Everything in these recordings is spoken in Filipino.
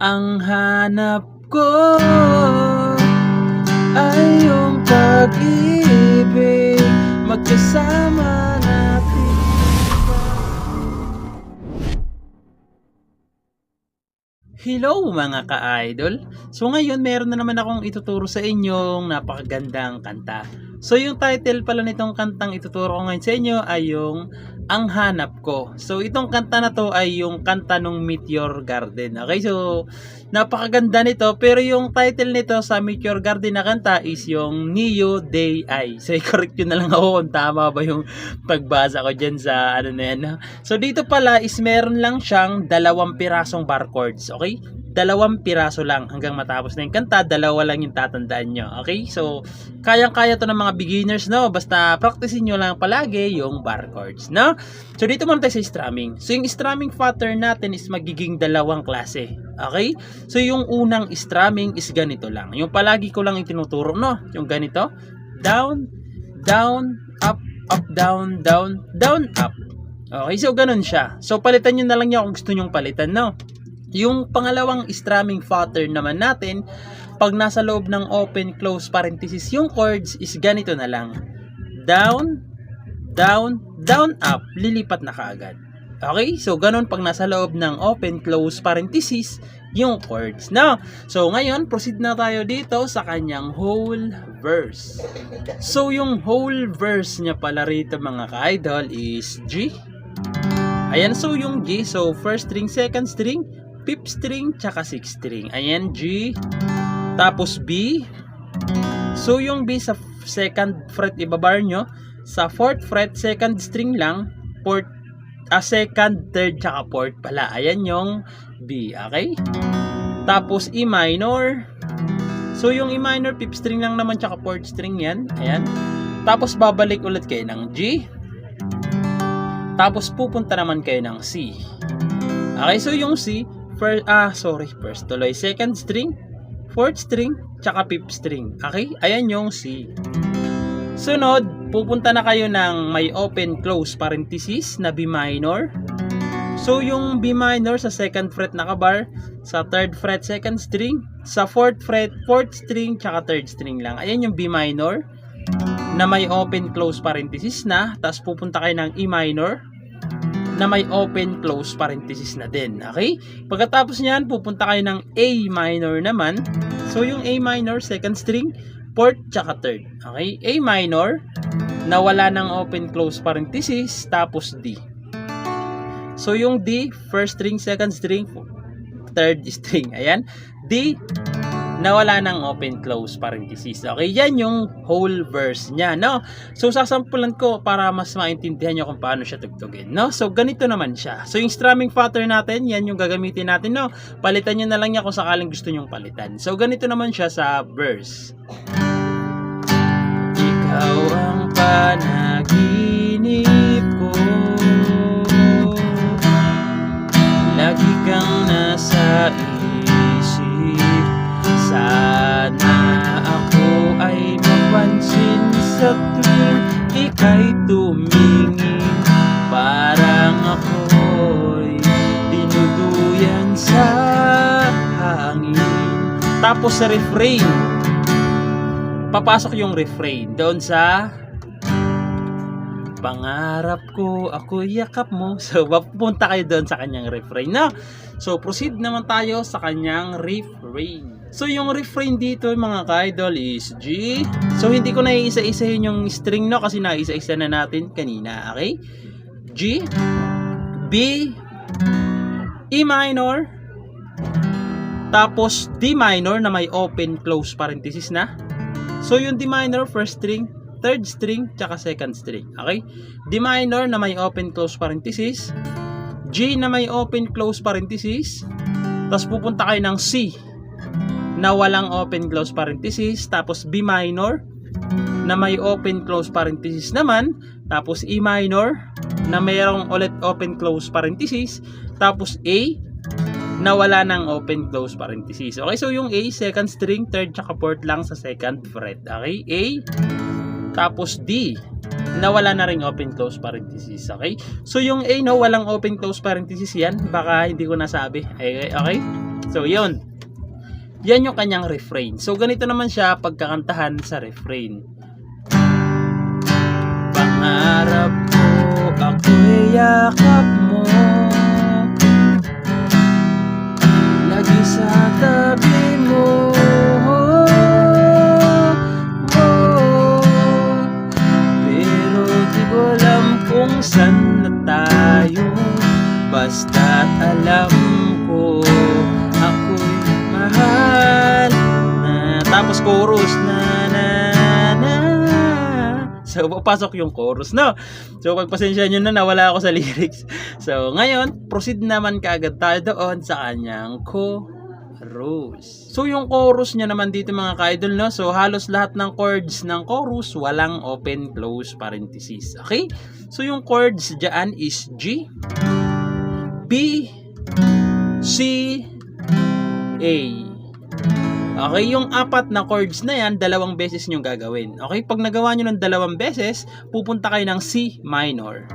Ang hanap ko ay iyong pag-ibig, magkasama natin. Hello mga ka-idol! So ngayon meron na naman akong ituturo sa inyong napakagandang kanta. So yung title pala nitong kantang ituturo ko ngayon sa inyo ay yung Ang Hanap Ko. So itong kanta na to ay yung kanta ng Meteor Garden. Okay, so napakaganda nito, pero yung title nito sa Meteor Garden na kanta is yung Neo Day Ay. So i-correct yun na lang ako kung tama ba yung pagbasa ko dyan sa ano na yan. So dito pala is meron lang siyang 2 pirasong bar chords, okay? 2 piraso lang hanggang matapos na yung kanta, 2 lang yung tatandaan nyo, okay? So kayang-kaya to ng mga beginners, no? Basta practicein nyo lang palagi yung bar chords, no? So dito muna tayo sa strumming. So yung strumming pattern natin is magiging 2 klase, okay? So yung unang strumming is ganito lang, yung palagi ko lang itinuturo, no? Yung ganito, down, down, up, up, down, down, down, up. Okay, so ganun siya. So palitan nyo na lang yan kung gusto nyong palitan, no? Yung pangalawang strumming pattern naman natin, pag nasa loob ng open, close parenthesis yung chords is ganito na lang. Down, down, down, up. Lilipat na kaagad. Okay, so ganun pag nasa loob ng open, close parenthesis yung chords. Now, so ngayon, proceed na tayo dito sa kanyang whole verse. So yung whole verse niya pala rito mga ka-idol is G. Ayan, so yung G, so first string, second string, 5th string, tsaka 6th string. Ayan, G. Tapos B. So yung B sa second fret ibabar nyo. Sa 4th fret, second string lang. Second, third, tsaka 4th pala. Ayan yung B. Okay? Tapos E minor. So yung E minor, 5th string lang naman, tsaka 4th string yan. Ayan. Tapos babalik ulit kayo ng G. Tapos pupunta naman kayo ng C. Okay, so yung C, first tuloy, second string, 4th string, tsaka 5th string. Okay, ayan yung C. Sunod, pupunta na kayo ng may open close parenthesis na B minor. So yung B minor sa second fret nakabar, sa third fret second string, sa fourth fret 4th string, tsaka third string lang. Ayan yung B minor na may open close parenthesis na, tapos pupunta kayo ng E minor na may open close parenthesis na din. Okay? Pagkatapos niyan, pupunta kayo ng A minor naman. So yung A minor, second string, 4th, tsaka 3rd. Okay? A minor na wala ng open close parenthesis, tapos D. So yung D, first string, second string, 3rd string. Ayan. D na wala ng open close parenthesis. Okay, yan yung whole verse niya, no? So sasampulan ko para mas maintindihan nyo kung paano siya tugtugin, no? So ganito naman siya. So yung strumming pattern natin, yan yung gagamitin natin, no? Palitan nyo na lang yan kung sakaling gusto nyong palitan. So ganito naman siya sa verse. Ikaw ang panaginip ko, lagi kang nasa isip. Sana ako ay mapansin sa tuwing ika'y tumingin. Parang ako'y dinuduyan sa hangin. Tapos sa refrain, papasok yung refrain doon sa pangarap ko, ako'y yakap mo. So, papunta kayo doon sa kanyang refrain na. So, proceed naman tayo sa kanyang refrain. So, yung refrain dito mga ka-idol is G. So, hindi ko na iisa-isahin yung string, no? Kasi naisa-isa na natin kanina. Okay? G, B, E minor, tapos D minor na may open close parenthesis na. So, yung D minor, first string, third string, tsaka second string. Okay? D minor na may open close parenthesis, G na may open close parenthesis, tapos pupunta kayo ng C na walang open close parenthesis, tapos B minor na may open close parenthesis naman, tapos E minor na mayroong ulit open close parenthesis, tapos A na wala ng open close parenthesis. Okay, so yung A, second string, third, tsaka fourth lang sa second fret. Okay, A, tapos D na wala na ring open close parenthesis. Okay, so yung A, no, walang open close parenthesis yan, baka hindi ko nasabi. Okay, So, yun. Yan yung kanyang refrain. So, ganito naman siya pagkakantahan sa refrain. Pangarap ko, ako'y yakap mo, lagi sa tabi mo. Pero di ko alam kung saan na tayo, basta't alam ko ako'y mahal na. Tapos chorus na na na. So papasok yung chorus, no? So pagpasensya nyo na nawala ako sa lyrics. So ngayon, proceed naman kaagad tayo doon sa kanyang chorus. So yung chorus niya naman dito mga ka-idol, no? So halos lahat ng chords ng chorus walang open close parenthesis. Okay? So yung chords diyan is G, B, C, A. Okay, yung apat na chords na yan, dalawang beses nyo gagawin. Okay, pag nagawa nyo ng dalawang beses, pupunta kayo ng C minor.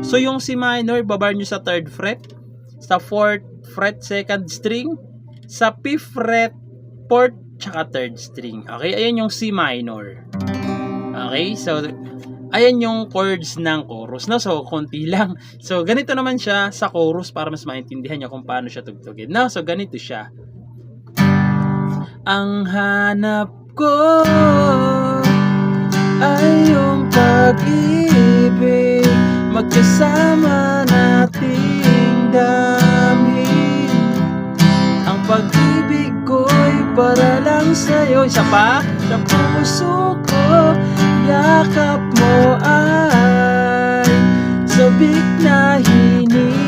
So yung C minor, babar nyo sa 3rd fret, sa 4th fret 2nd string, sa 5th fret 4th, tsaka 3rd string. Okay, ayan yung C minor. Okay, so ayan yung chords ng chorus, no? So, konti lang. So, ganito naman siya sa chorus para mas maintindihan nyo kung paano siya tugtugin, no? So, ganito siya. Ang hanap ko ay yung pag-ibig, magkasama nating damhin. Ang pag-ibig ko'y para lang sa'yo. Isa pa, sa puso ko, yakap mo ay sabik na hinihintay.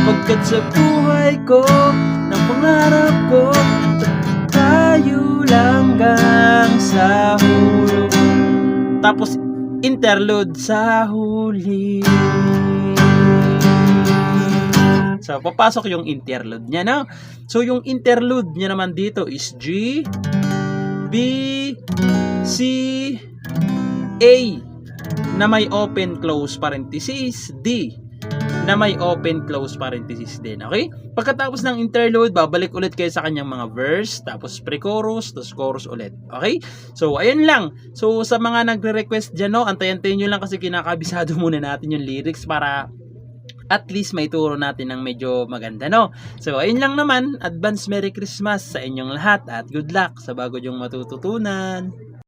Pagkat sa buhay ko, ng pangarap ko, tayo lang hanggang sa huli. Tapos interlude sa huli. So papasok yung interlude niya, no? So yung interlude niya naman dito is G, B, C, A na may open close parenthesis, D na may open close parenthesis din. Okay? Pagkatapos ng interlude, babalik ulit kayo sa kanyang mga verse, tapos pre-chorus, tapos chorus ulit. Okay? So, ayun lang. So, sa mga nagre-request dyan, no, antayin-tayin nyo lang kasi kinakabisado muna natin yung lyrics para at least may turo natin ng medyo maganda, no? So, ayun lang naman. Advance Merry Christmas sa inyong lahat at good luck sa bago yung matututunan.